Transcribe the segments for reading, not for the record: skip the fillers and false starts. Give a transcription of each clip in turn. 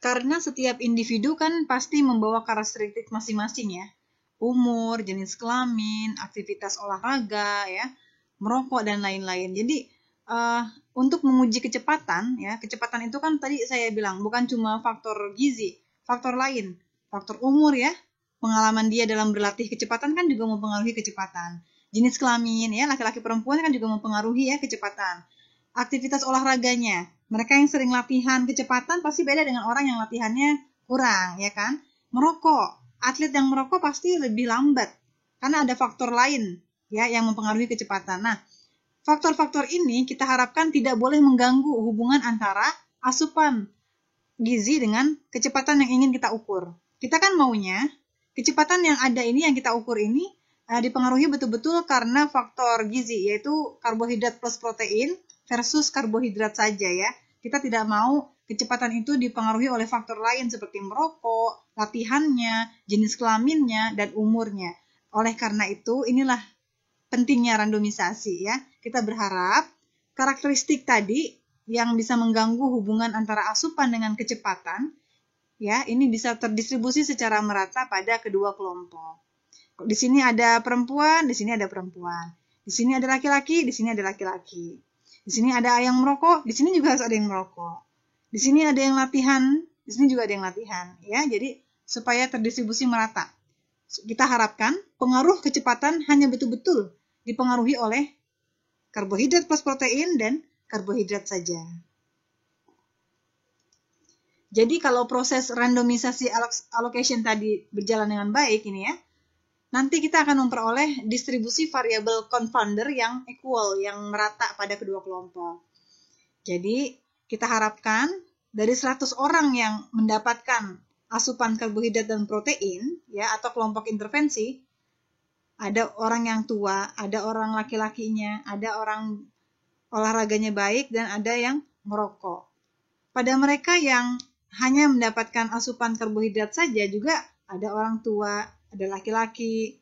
Karena setiap individu kan pasti membawa karakteristik masing-masing ya. Umur, jenis kelamin, aktivitas olahraga, ya, merokok dan lain-lain. Jadi untuk menguji kecepatan, ya, kecepatan itu kan tadi saya bilang bukan cuma faktor gizi, faktor lain, faktor umur ya, pengalaman dia dalam berlatih kecepatan kan juga mempengaruhi kecepatan. Jenis kelamin ya, laki-laki perempuan kan juga mempengaruhi ya kecepatan. Aktivitas olahraganya, mereka yang sering latihan kecepatan pasti beda dengan orang yang latihannya kurang, ya kan? Merokok, atlet yang merokok pasti lebih lambat karena ada faktor lain ya yang mempengaruhi kecepatan. Nah, faktor-faktor ini kita harapkan tidak boleh mengganggu hubungan antara asupan gizi dengan kecepatan yang ingin kita ukur. Kita kan maunya kecepatan yang ada ini yang kita ukur ini dipengaruhi betul-betul karena faktor gizi, yaitu karbohidrat plus protein versus karbohidrat saja ya. Kita tidak mau kecepatan itu dipengaruhi oleh faktor lain seperti merokok, latihannya, jenis kelaminnya, dan umurnya. Oleh karena itu, inilah pentingnya randomisasi ya. Kita berharap karakteristik tadi yang bisa mengganggu hubungan antara asupan dengan kecepatan ya, ini bisa terdistribusi secara merata pada kedua kelompok. Di sini ada perempuan, di sini ada perempuan. Di sini ada laki-laki, di sini ada laki-laki. Di sini ada yang merokok, di sini juga harus ada yang merokok. Di sini ada yang latihan, di sini juga ada yang latihan ya. Jadi supaya terdistribusi merata. Kita harapkan pengaruh kecepatan hanya betul-betul dipengaruhi oleh karbohidrat plus protein dan karbohidrat saja. Jadi kalau proses randomisasi allocation tadi berjalan dengan baik ini ya, nanti kita akan memperoleh distribusi variabel confounder yang equal, yang merata pada kedua kelompok. Jadi kita harapkan dari 100 orang yang mendapatkan asupan karbohidrat dan protein ya, atau kelompok intervensi, ada orang yang tua, ada orang laki-lakinya, ada orang olahraganya baik, dan ada yang merokok. Pada mereka yang hanya mendapatkan asupan karbohidrat saja juga ada orang tua, ada laki-laki,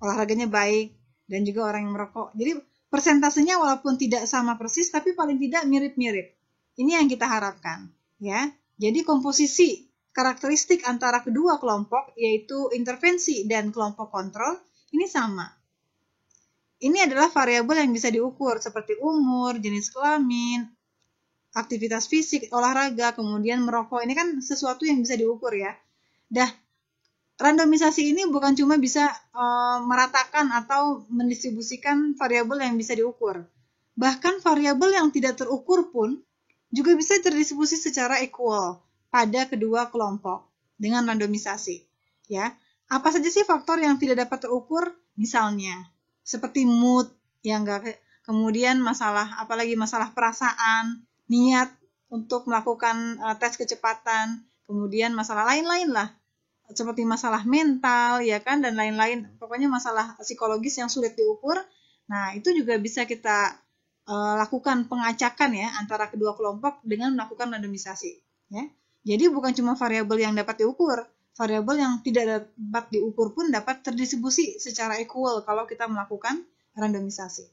olahraganya baik, dan juga orang yang merokok. Jadi persentasenya walaupun tidak sama persis, tapi paling tidak mirip-mirip. Ini yang kita harapkan, ya. Jadi komposisi karakteristik antara kedua kelompok, yaitu intervensi dan kelompok kontrol, ini sama. Ini adalah variabel yang bisa diukur seperti umur, jenis kelamin, aktivitas fisik, olahraga, kemudian merokok. Ini kan sesuatu yang bisa diukur ya. Randomisasi ini bukan cuma bisa meratakan atau mendistribusikan variabel yang bisa diukur. Bahkan variabel yang tidak terukur pun juga bisa terdistribusi secara equal pada kedua kelompok dengan randomisasi. Ya, apa saja sih faktor yang tidak dapat terukur? Misalnya seperti mood, yang kemudian masalah perasaan, niat untuk melakukan tes kecepatan, kemudian masalah lain-lain lah, seperti masalah mental, ya kan, dan lain-lain. Pokoknya masalah psikologis yang sulit diukur. Nah, itu juga bisa kita lakukan pengacakan ya antara kedua kelompok dengan melakukan randomisasi. Ya. Jadi bukan cuma variabel yang dapat diukur, variabel yang tidak dapat diukur pun dapat terdistribusi secara equal kalau kita melakukan randomisasi.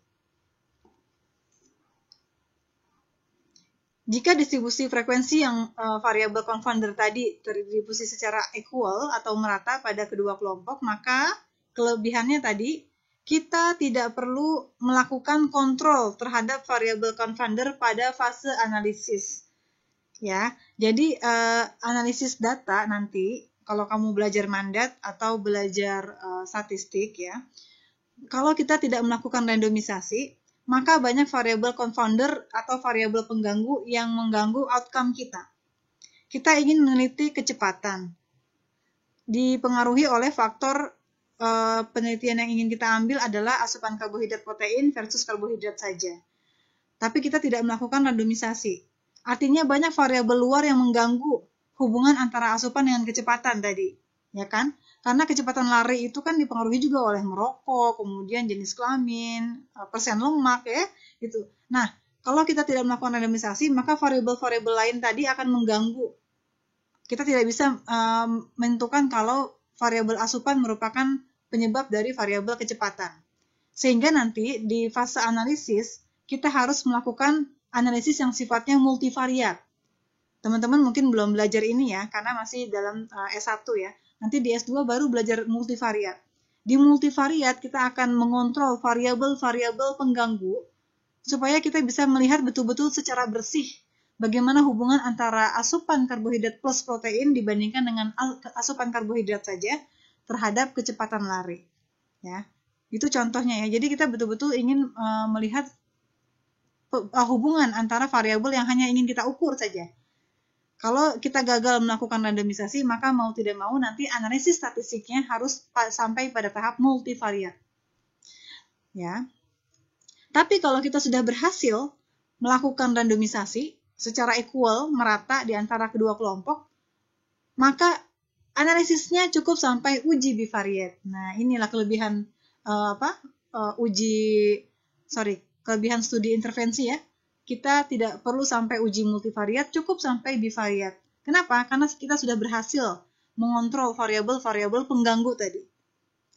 Jika distribusi frekuensi yang variabel confounder tadi terdistribusi secara equal atau merata pada kedua kelompok, maka kelebihannya tadi kita tidak perlu melakukan kontrol terhadap variabel confounder pada fase analisis. Ya, jadi analisis data nanti kalau kamu belajar mandat atau belajar statistik ya, kalau kita tidak melakukan randomisasi, maka banyak variabel confounder atau variabel pengganggu yang mengganggu outcome kita. Kita ingin meneliti kecepatan, dipengaruhi oleh faktor penelitian yang ingin kita ambil adalah asupan karbohidrat protein versus karbohidrat saja. Tapi kita tidak melakukan randomisasi. Artinya banyak variabel luar yang mengganggu hubungan antara asupan dengan kecepatan tadi, ya kan? Karena kecepatan lari itu kan dipengaruhi juga oleh merokok, kemudian jenis kelamin, persen lemak ya, gitu. Nah, kalau kita tidak melakukan randomisasi, maka variabel-variabel lain tadi akan mengganggu. Kita tidak bisa menentukan kalau variabel asupan merupakan penyebab dari variabel kecepatan. Sehingga nanti di fase analisis, kita harus melakukan analisis yang sifatnya multivariat. Teman-teman mungkin belum belajar ini ya, karena masih dalam S1 ya. Nanti di S2 baru belajar multivariat. Di multivariat kita akan mengontrol variabel-variabel pengganggu supaya kita bisa melihat betul-betul secara bersih bagaimana hubungan antara asupan karbohidrat plus protein dibandingkan dengan asupan karbohidrat saja terhadap kecepatan lari. Ya, itu contohnya ya. Jadi kita betul-betul ingin melihat hubungan antara variabel yang hanya ingin kita ukur saja. Kalau kita gagal melakukan randomisasi, maka mau tidak mau nanti analisis statistiknya harus sampai pada tahap multivariat. Ya. Tapi kalau kita sudah berhasil melakukan randomisasi secara equal, merata di antara kedua kelompok, maka analisisnya cukup sampai uji bivariate. Nah, inilah kelebihan kelebihan studi intervensi ya. Kita tidak perlu sampai uji multivariat, cukup sampai bivariat. Kenapa? Karena kita sudah berhasil mengontrol variabel-variabel pengganggu tadi.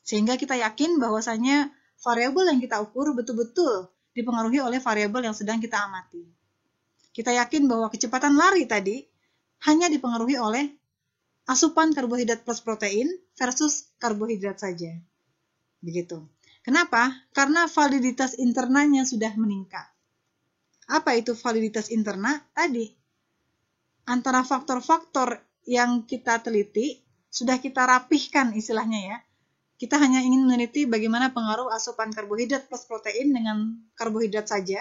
Sehingga kita yakin bahwasanya variabel yang kita ukur betul-betul dipengaruhi oleh variabel yang sedang kita amati. Kita yakin bahwa kecepatan lari tadi hanya dipengaruhi oleh asupan karbohidrat plus protein versus karbohidrat saja. Begitu. Kenapa? Karena validitas internanya sudah meningkat. Apa itu validitas interna? Tadi, antara faktor-faktor yang kita teliti, sudah kita rapihkan istilahnya ya. Kita hanya ingin meneliti bagaimana pengaruh asupan karbohidrat plus protein dengan karbohidrat saja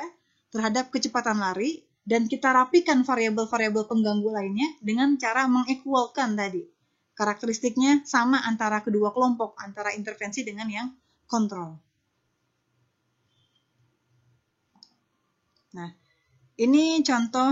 terhadap kecepatan lari, dan kita rapihkan variabel-variabel pengganggu lainnya dengan cara mengequalkan tadi. Karakteristiknya sama antara kedua kelompok, antara intervensi dengan yang kontrol. Nah, ini contoh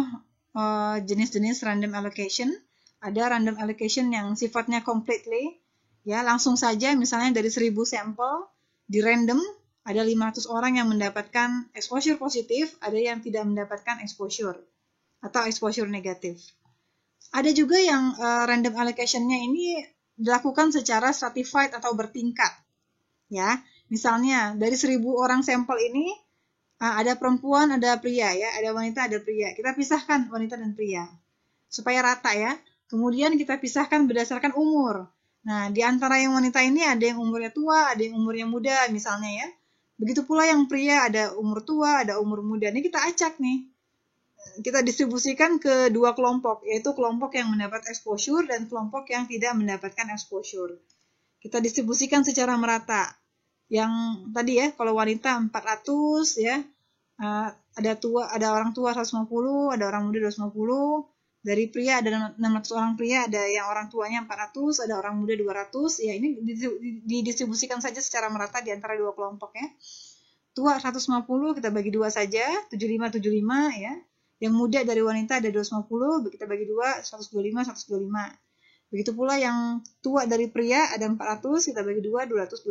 jenis-jenis random allocation. Ada random allocation yang sifatnya completely, ya langsung saja misalnya dari 1000 sampel di random, ada 500 orang yang mendapatkan exposure positif, ada yang tidak mendapatkan exposure atau exposure negatif. Ada juga yang random allocation-nya ini dilakukan secara stratified atau bertingkat. Ya, misalnya dari 1000 orang sampel ini ada perempuan, ada pria ya, ada wanita, ada pria. Kita pisahkan wanita dan pria supaya rata ya. Kemudian kita pisahkan berdasarkan umur. Nah, di antara yang wanita ini ada yang umurnya tua, ada yang umurnya muda misalnya ya. Begitu pula yang pria ada umur tua, ada umur muda. Ini kita acak nih. Kita distribusikan ke dua kelompok, yaitu kelompok yang mendapat exposure dan kelompok yang tidak mendapatkan exposure. Kita distribusikan secara merata. Yang tadi ya, kalau wanita 400 ya, ada orang tua 150, ada orang muda 250. Dari pria ada 600 orang pria, ada yang orang tuanya 400, ada orang muda 200. Ya, ini didistribusikan saja secara merata di antara dua kelompok ya. Tua 150 kita bagi dua saja, 75 ya. Yang muda dari wanita ada 250, kita bagi dua, 125. Begitu pula yang tua dari pria ada 400, kita bagi dua, 200.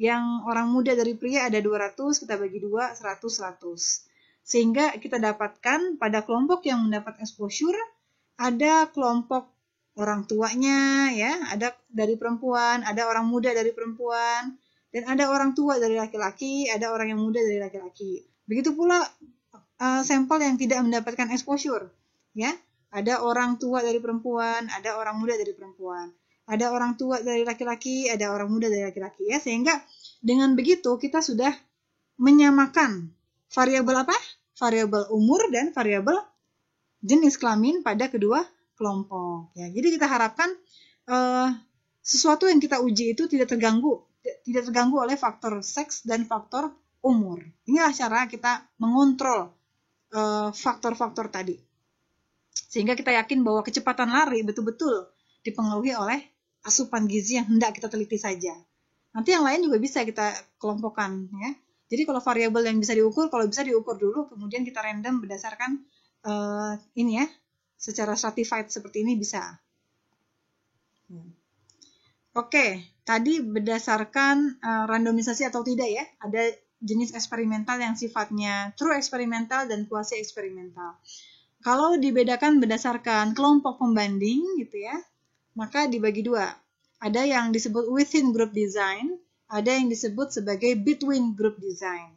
Yang orang muda dari pria ada 200, kita bagi dua, 100. Sehingga kita dapatkan pada kelompok yang mendapat exposure, ada kelompok orang tuanya, ya, ada dari perempuan, ada orang muda dari perempuan, dan ada orang tua dari laki-laki, ada orang yang muda dari laki-laki. Begitu pula sampel yang tidak mendapatkan exposure, ya, ada orang tua dari perempuan, ada orang muda dari perempuan, ada orang tua dari laki-laki, ada orang muda dari laki-laki, ya, sehingga dengan begitu kita sudah menyamakan variabel apa? Variabel umur dan variabel jenis kelamin pada kedua kelompok. Ya, jadi kita harapkan sesuatu yang kita uji itu tidak terganggu oleh faktor seks dan faktor umur. Inilah cara kita mengontrol faktor-faktor tadi. Sehingga kita yakin bahwa kecepatan lari betul-betul dipengaruhi oleh asupan gizi yang hendak kita teliti saja. Nanti yang lain juga bisa kita kelompokkan, ya. Jadi kalau variabel yang bisa diukur, kalau bisa diukur dulu, kemudian kita random berdasarkan ini ya, secara stratified seperti ini bisa. Oke, tadi berdasarkan randomisasi atau tidak ya, ada jenis eksperimental yang sifatnya true eksperimental dan quasi eksperimental. Kalau dibedakan berdasarkan kelompok pembanding gitu ya, maka dibagi dua. Ada yang disebut within group design, ada yang disebut sebagai between group design.